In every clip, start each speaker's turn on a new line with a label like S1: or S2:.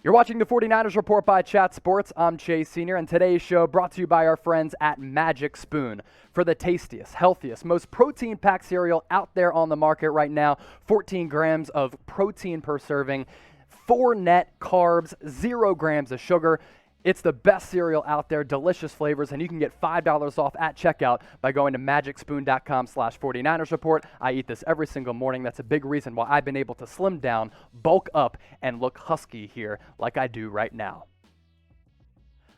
S1: You're watching the 49ers Report by Chat Sports. I'm Chase Sr., and today's show brought to you by our friends at Magic Spoon. For the tastiest, healthiest, most protein-packed cereal out there on the market right now, 14 grams of protein per serving, 4 net carbs, 0 grams of sugar. It's the best cereal out there, delicious flavors, and you can get $5 off at checkout by going to magicspoon.com/49ers report. I eat this every single morning. That's a big reason why I've been able to slim down, bulk up, and look husky here like I do right now.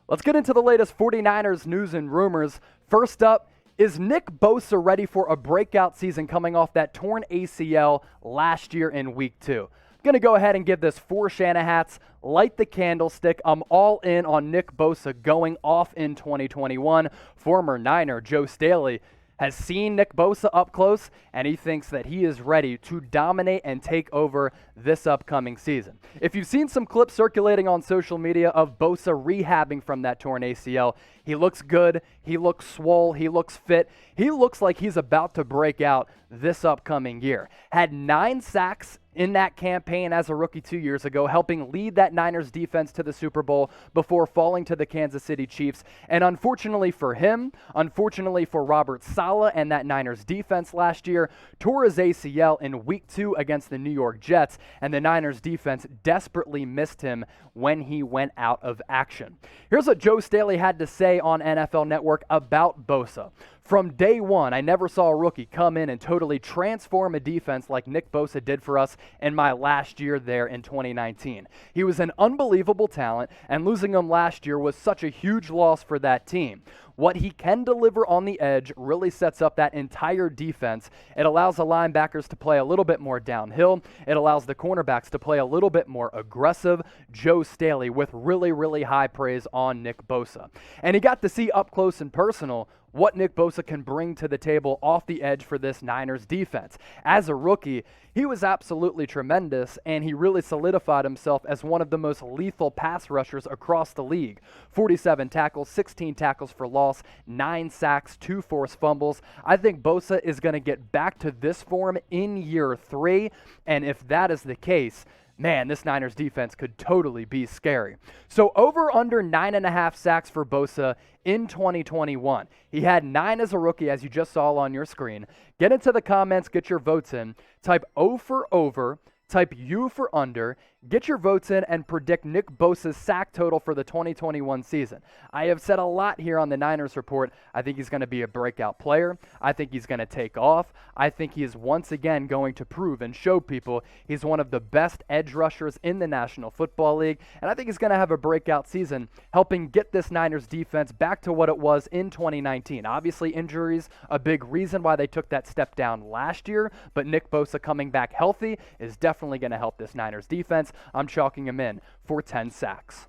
S1: Let's get into the latest 49ers news and rumors. First up, is Nick Bosa ready for a breakout season coming off that torn ACL last year in Week 2? Going to go ahead and give this 4 Shanahats, light the candlestick. I'm all in on Nick Bosa going off in 2021. Former Niner Joe Staley has seen Nick Bosa up close, and he thinks that he is ready to dominate and take over this upcoming season. If you've seen some clips circulating on social media of Bosa rehabbing from that torn ACL, he looks good, he looks swole, he looks fit, he looks like he's about to break out this upcoming year. Had 9 sacks in that campaign as a rookie 2 years ago, helping lead that Niners defense to the Super Bowl before falling to the Kansas City Chiefs. And unfortunately for him, unfortunately for Robert Saleh and that Niners defense last year, tore his ACL in Week 2 against the New York Jets, and the Niners defense desperately missed him when he went out of action. Here's what Joe Staley had to say on NFL Network about Bosa. From day one, I never saw a rookie come in and totally transform a defense like Nick Bosa did for us in my last year there in 2019. He was an unbelievable talent, and losing him last year was such a huge loss for that team. What he can deliver on the edge really sets up that entire defense. It allows the linebackers to play a little bit more downhill. It allows the cornerbacks to play a little bit more aggressive. Joe Staley with really, really high praise on Nick Bosa. And he got to see up close and personal what Nick Bosa can bring to the table off the edge for this Niners defense. As a rookie, he was absolutely tremendous, and he really solidified himself as one of the most lethal pass rushers across the league. 47 tackles, 16 tackles for loss, 9 sacks, 2 forced fumbles. I think Bosa is going to get back to this form in year 3, and if that is the case, man, this Niners defense could totally be scary. So over under 9.5 sacks for Bosa in 2021. He had 9 as a rookie, as you just saw on your screen. Get into the comments, get your votes in. Type O for over, type U for under, get your votes in, and predict Nick Bosa's sack total for the 2021 season. I have said a lot here on the Niners Report. I think he's going to be a breakout player. I think he's going to take off. I think he is once again going to prove and show people he's one of the best edge rushers in the National Football League. And I think he's going to have a breakout season, helping get this Niners defense back to what it was in 2019. Obviously, injuries, a big reason why they took that step down last year, but Nick Bosa coming back healthy is definitely going to help this Niners defense. I'm chalking him in for 10 sacks.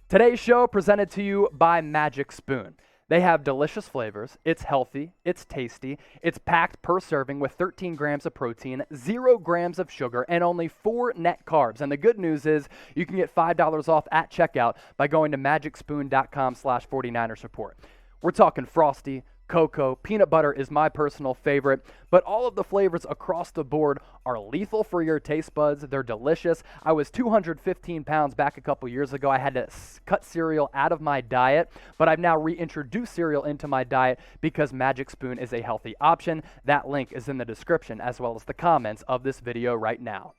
S1: Today's show presented to you by Magic Spoon. They have delicious flavors, it's healthy, it's tasty, it's packed per serving with 13 grams of protein, 0 grams of sugar, and only 4 net carbs. And the good news is you can get $5 off at checkout by going to magicspoon.com/49ers report. We're talking frosty, cocoa, peanut butter is my personal favorite, but all of the flavors across the board are lethal for your taste buds. They're delicious. I was 215 pounds back a couple years ago. I had to cut cereal out of my diet, but I've now reintroduced cereal into my diet because Magic Spoon is a healthy option. That link is in the description as well as the comments of this video right now.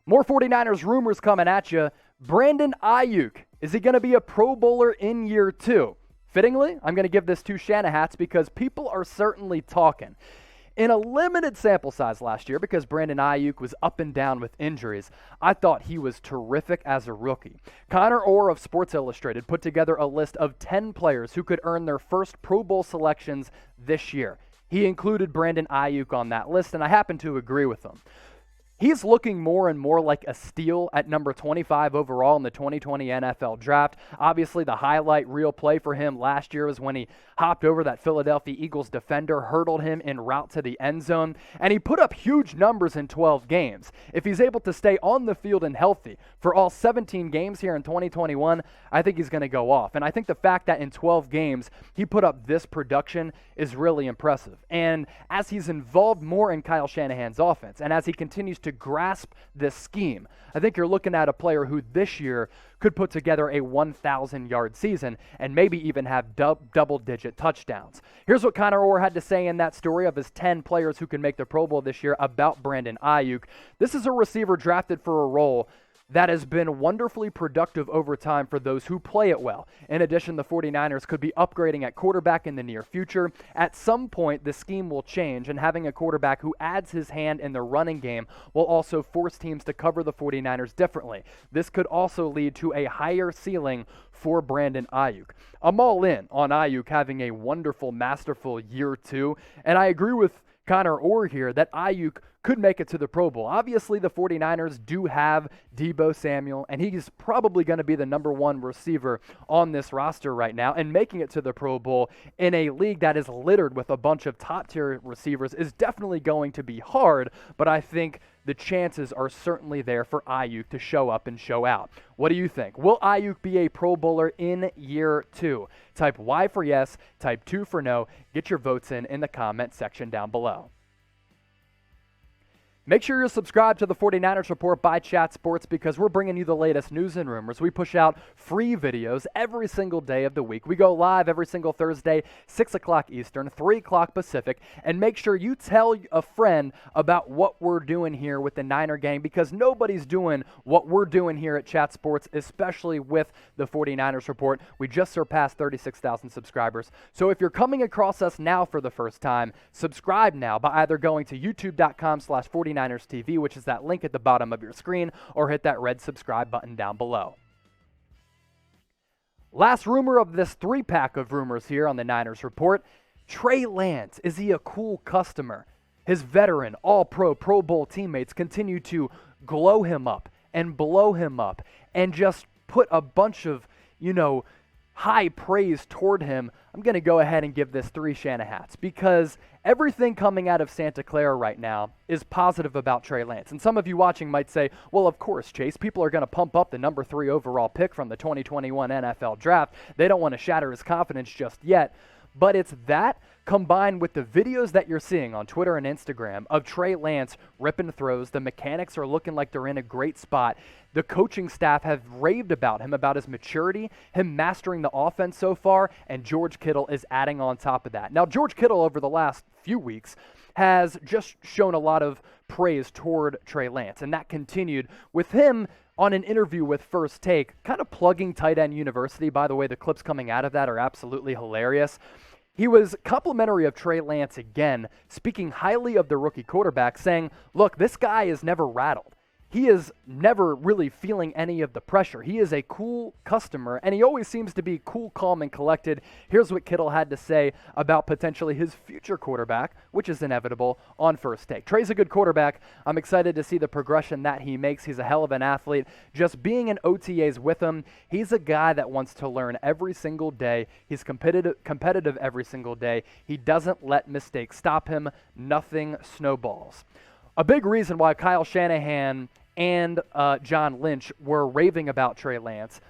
S1: More 49ers rumors coming at you. Brandon Aiyuk, is he going to be a Pro Bowler in year 2? Fittingly, I'm going to give this 2 Shanahats because people are certainly talking. In a limited sample size last year, because Brandon Aiyuk was up and down with injuries, I thought he was terrific as a rookie. Connor Orr of Sports Illustrated put together a list of 10 players who could earn their first Pro Bowl selections this year. He included Brandon Aiyuk on that list, and I happen to agree with him. He's looking more and more like a steal at number 25 overall in the 2020 NFL Draft. Obviously, the highlight reel play for him last year was when he hopped over that Philadelphia Eagles defender, hurdled him en route to the end zone, and he put up huge numbers in 12 games. If he's able to stay on the field and healthy for all 17 games here in 2021, I think he's going to go off. And I think the fact that in 12 games he put up this production is really impressive. And as he's involved more in Kyle Shanahan's offense, and as he continues to grasp this scheme. I think you're looking at a player who this year could put together a 1,000-yard season and maybe even have double-digit touchdowns. Here's what Connor Orr had to say in that story of his 10 players who can make the Pro Bowl this year about Brandon Aiyuk. This is a receiver drafted for a role that has been wonderfully productive over time for those who play it well. In addition, the 49ers could be upgrading at quarterback in the near future. At some point, the scheme will change, and having a quarterback who adds his hand in the running game will also force teams to cover the 49ers differently. This could also lead to a higher ceiling for Brandon Aiyuk. I'm all in on Aiyuk having a wonderful, masterful year 2, and I agree with Connor Orr here that Aiyuk could make it to the Pro Bowl. Obviously, the 49ers do have Deebo Samuel, and he's probably going to be the number 1 receiver on this roster right now, and making it to the Pro Bowl in a league that is littered with a bunch of top-tier receivers is definitely going to be hard, but I think the chances are certainly there for Aiyuk to show up and show out. What do you think? Will Aiyuk be a Pro Bowler in year 2? Type Y for yes, type 2 for no. Get your votes in the comment section down below. Make sure you're subscribed to the 49ers Report by Chat Sports because we're bringing you the latest news and rumors. We push out free videos every single day of the week. We go live every single Thursday, 6 o'clock Eastern, 3 o'clock Pacific, and make sure you tell a friend about what we're doing here with the Niner Gang because nobody's doing what we're doing here at Chat Sports, especially with the 49ers Report. We just surpassed 36,000 subscribers. So if you're coming across us now for the first time, subscribe now by either going to youtube.com/49ers TV, which is that link at the bottom of your screen, or hit that red subscribe button down below. Last rumor of this 3-pack of rumors here on the Niners Report. Trey Lance, is he a cool customer? His veteran, all-pro, Pro Bowl teammates continue to glow him up and blow him up and just put a bunch of, high praise toward him. I'm going to go ahead and give this 3 Shanahats because everything coming out of Santa Clara right now is positive about Trey Lance. And some of you watching might say, well, of course, Chase, people are going to pump up the number 3 overall pick from the 2021 NFL Draft. They don't want to shatter his confidence just yet. But it's that combined with the videos that you're seeing on Twitter and Instagram of Trey Lance ripping throws. The mechanics are looking like they're in a great spot. The coaching staff have raved about him, about his maturity, him mastering the offense so far, and George Kittle is adding on top of that. Now, George Kittle over the last few weeks has just shown a lot of praise toward Trey Lance, and that continued with him on an interview with First Take, kind of plugging Tight End University. By the way, the clips coming out of that are absolutely hilarious. He was complimentary of Trey Lance again, speaking highly of the rookie quarterback, saying, look, this guy is never rattled. He is never really feeling any of the pressure. He is a cool customer, and he always seems to be cool, calm, and collected. Here's what Kittle had to say about potentially his future quarterback, which is inevitable, on First Take. Trey's a good quarterback. I'm excited to see the progression that he makes. He's a hell of an athlete. Just being in OTAs with him, he's a guy that wants to learn every single day. He's competitive every single day. He doesn't let mistakes stop him. Nothing snowballs. A big reason why Kyle Shanahan and John Lynch were raving about Trey Lance,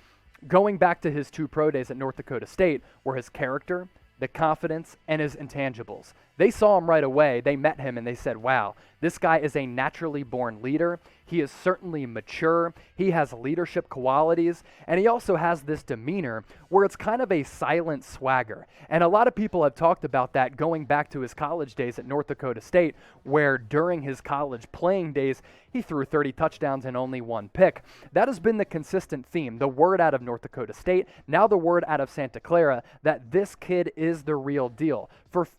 S1: going back to his 2 pro days at North Dakota State, were his character, the confidence, and his intangibles. They saw him right away. They met him, and they said, wow, this guy is a naturally born leader. He is certainly mature. He has leadership qualities, and he also has this demeanor where it's kind of a silent swagger. And a lot of people have talked about that going back to his college days at North Dakota State, where during his college playing days, he threw 30 touchdowns and only 1 pick. That has been the consistent theme, the word out of North Dakota State, now the word out of Santa Clara, that this kid is the real deal.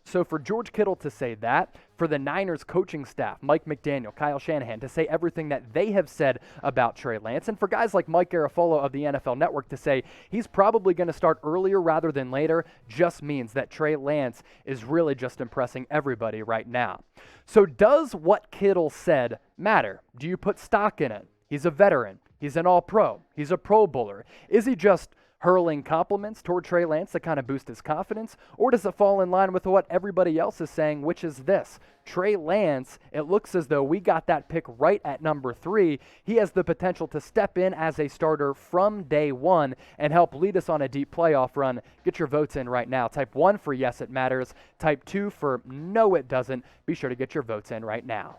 S1: So for George Kittle to say that, for the Niners coaching staff, Mike McDaniel, Kyle Shanahan, to say everything that they have said about Trey Lance, and for guys like Mike Garafolo of the NFL Network to say he's probably going to start earlier rather than later, just means that Trey Lance is really just impressing everybody right now. So does what Kittle said matter? Do you put stock in it? He's a veteran. He's an all-pro. He's a Pro Bowler. Is he just hurling compliments toward Trey Lance to kind of boost his confidence? Or does it fall in line with what everybody else is saying, which is this? Trey Lance, it looks as though we got that pick right at number 3. He has the potential to step in as a starter from day 1 and help lead us on a deep playoff run. Get your votes in right now. Type 1 for yes, it matters. Type 2 for no, it doesn't. Be sure to get your votes in right now.